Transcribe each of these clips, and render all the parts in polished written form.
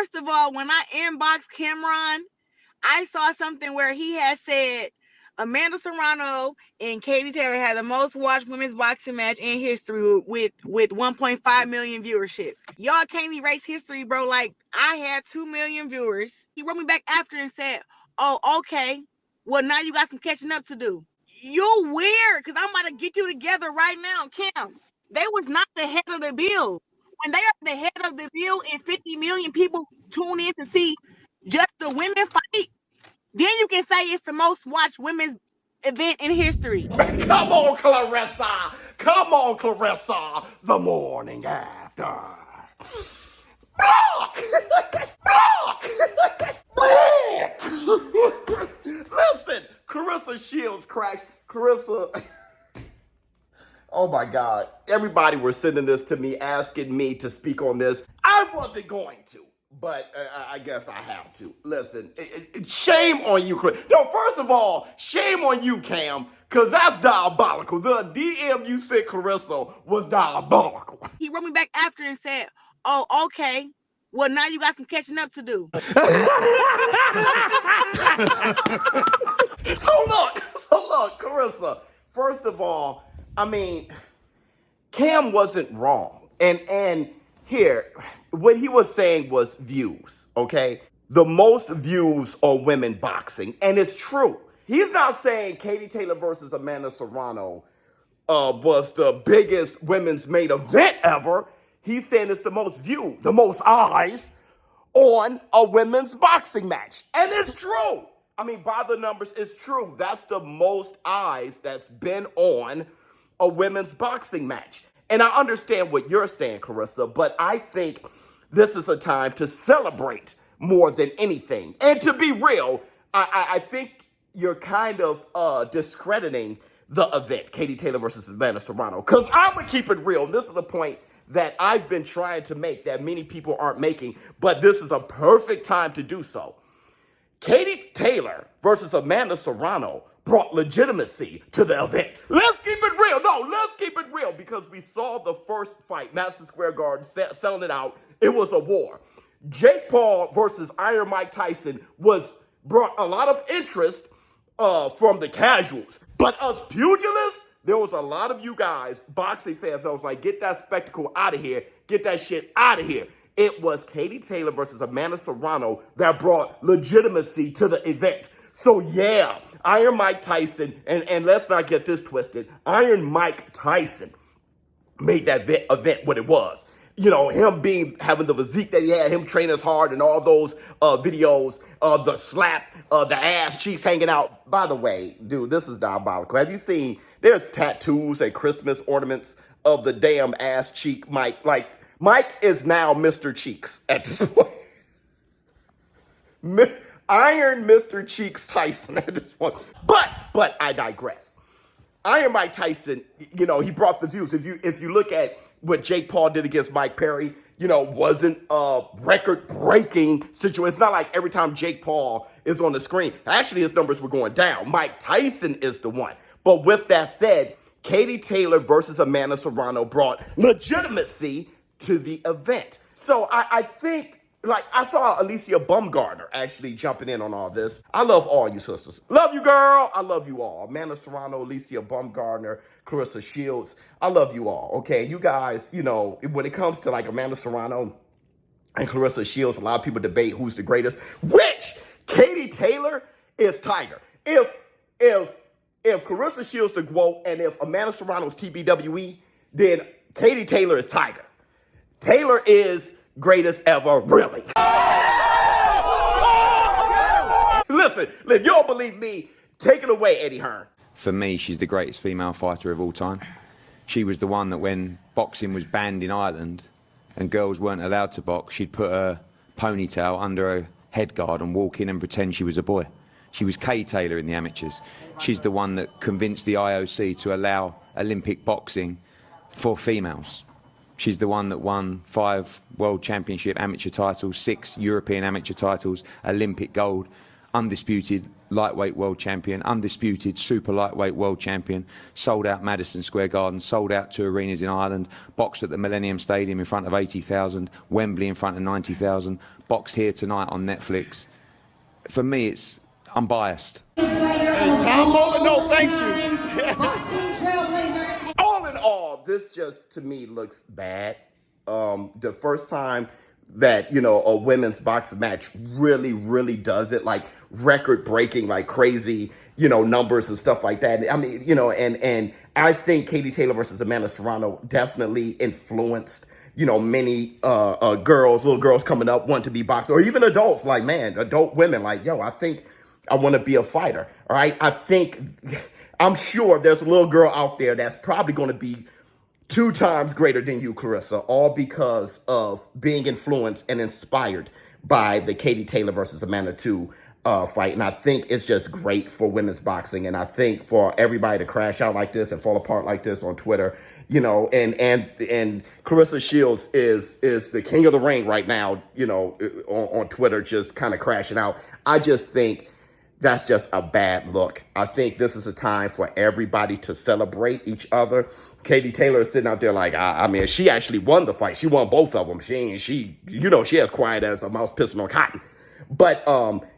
First of all, when I inboxed Cameron, I saw something where he had said Amanda Serrano and Katie Taylor had the most watched women's boxing match in history with 1.5 million viewership. Y'all can't erase history, bro. Like, I had 2 million viewers. He wrote me back after and said, oh, okay. Well, now you got some catching up to do. You're weird, because I'm about to get you together right now, Cam. They was not the head of the bill. When they are the head of the bill and 50 million people tune in to see just the women fight, then you can say it's the most watched women's event in history. Come on, Claressa. Come on, Claressa. The morning after. Block! Block! Listen, Claressa Shields crashed. Claressa. Oh my God. Everybody was sending this to me, asking me to speak on this. I wasn't going to, but I guess I have to. Listen, shame on you, Chris. No, first of all, shame on you, Cam, because that's diabolical. The DM you sent Claressa was diabolical. He wrote me back after and said, oh, okay. Well, now you got some catching up to do. So look, Claressa, first of all, I mean, Cam wasn't wrong. And here, what he was saying was views, okay? The most views on women boxing, and it's true. He's not saying Katie Taylor versus Amanda Serrano was the biggest women's main event ever. He's saying it's the most viewed, the most eyes on a women's boxing match. And it's true. I mean, by the numbers, it's true. That's the most eyes that's been on a women's boxing match. And I understand what you're saying, Claressa, but I think this is a time to celebrate more than anything. And to be real, I think you're kind of discrediting the event, Katie Taylor versus Amanda Serrano. Because I'm going to keep it real. And this is the point that I've been trying to make that many people aren't making, but this is a perfect time to do so. Katie Taylor versus Amanda Serrano brought legitimacy to the event. Let's keep it real. No, let's keep it real, because we saw the first fight, Madison Square Garden, selling it out. It was a war. Jake Paul versus Iron Mike Tyson brought a lot of interest from the casuals. But us pugilists, there was a lot of you guys, boxing fans, that was like, get that spectacle out of here. Get that shit out of here. It was Katie Taylor versus Amanda Serrano that brought legitimacy to the event. So yeah, Iron Mike Tyson, and let's not get this twisted, Iron Mike Tyson made that event what it was. You know, him having the physique that he had, him training as hard, and all those videos, the slap, the ass cheeks hanging out. By the way, dude, this is diabolical. Have you seen, there's tattoos and Christmas ornaments of the damn ass cheek Mike. Like, Mike is now Mr. Cheeks at this point. Iron Mr. Cheeks Tyson at this point. But I digress. Iron Mike Tyson, you know, he brought the views. If you look at what Jake Paul did against Mike Perry, you know, wasn't a record-breaking situation. It's not like every time Jake Paul is on the screen. Actually, his numbers were going down. Mike Tyson is the one. But with that said, Katie Taylor versus Amanda Serrano brought legitimacy to the event. So I think, like, I saw Alicia Bumgarner actually jumping in on all this. I love all you sisters. Love you, girl. I love you all. Amanda Serrano, Alicia Bumgarner, Claressa Shields. I love you all, okay? You guys, you know, when it comes to, like, Amanda Serrano and Claressa Shields, a lot of people debate who's the greatest, which Katie Taylor is Tiger. If Claressa Shields the GOAT and if Amanda Serrano's TBWE, then Katie Taylor is Tiger. Taylor is greatest ever, really. Listen, if you don't believe me, take it away, Eddie Hearn. For me, she's the greatest female fighter of all time. She was the one that when boxing was banned in Ireland and girls weren't allowed to box, she'd put her ponytail under her head guard and walk in and pretend she was a boy. She was Kay Taylor in the amateurs. She's the one that convinced the IOC to allow Olympic boxing for females. She's the one that won 5 World Championship amateur titles, 6 European amateur titles, Olympic gold. undisputed lightweight world champion, undisputed super lightweight world champion, sold out Madison Square Garden, sold out 2 arenas in Ireland, boxed at the Millennium Stadium in front of 80,000, Wembley in front of 90,000, boxed here tonight on Netflix. For me, it's unbiased. Hey, Tom Molyneux, thank you. All in all, this just to me looks bad. The first time that, you know, a women's boxing match really does it, like record breaking, like crazy, you know, numbers and stuff like that. I mean, you know, and I think Katie Taylor versus Amanda Serrano definitely influenced, you know, many little girls coming up want to be boxers, or even adults, like, man, adult women, like, yo, I think I want to be a fighter. All right. I'm sure there's a little girl out there that's probably going to be 2 times greater than you, Claressa, all because of being influenced and inspired by the Katie Taylor versus Amanda 2 fight. And I think it's just great for women's boxing. And I think for everybody to crash out like this and fall apart like this on Twitter, you know, and Claressa Shields is the king of the ring right now, you know, on Twitter, just kind of crashing out. I just think that's just a bad look. I think this is a time for everybody to celebrate each other. Katie Taylor is sitting out there like, I mean, she actually won the fight. She won both of them. She as quiet as a mouse pissing on cotton. But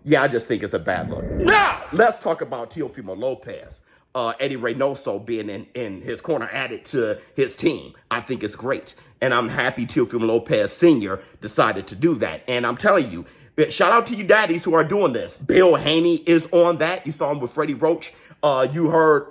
yeah, I just think it's a bad look. Now, let's talk about Teofimo Lopez. Eddie Reynoso being in his corner added to his team. I think it's great. And I'm happy Teofimo Lopez Sr. decided to do that. And I'm telling you, shout out to you daddies who are doing this. Bill Haney is on that. You saw him with Freddie Roach. You heard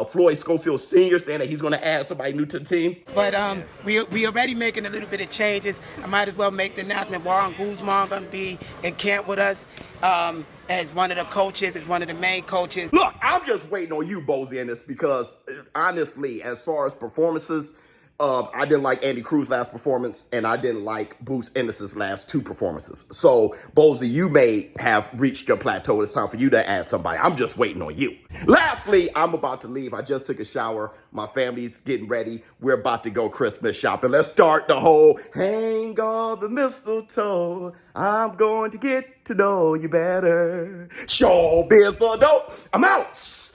Floyd Schofield Sr. saying that he's going to add somebody new to the team. But we already making a little bit of changes. I might as well make the announcement. Warren Guzman going to be in camp with us as one of the coaches, as one of the main coaches. Look, I'm just waiting on you, Bozy, in this because, honestly, as far as performances, I didn't like Andy Cruz's last performance, and I didn't like Boots Ennis's last 2 performances. So, Bozy, you may have reached your plateau. It's time for you to add somebody. I'm just waiting on you. Lastly, I'm about to leave. I just took a shower. My family's getting ready. We're about to go Christmas shopping. Let's start the whole hang all the mistletoe. I'm going to get to know you better. ShowBizz for dope. I'm out.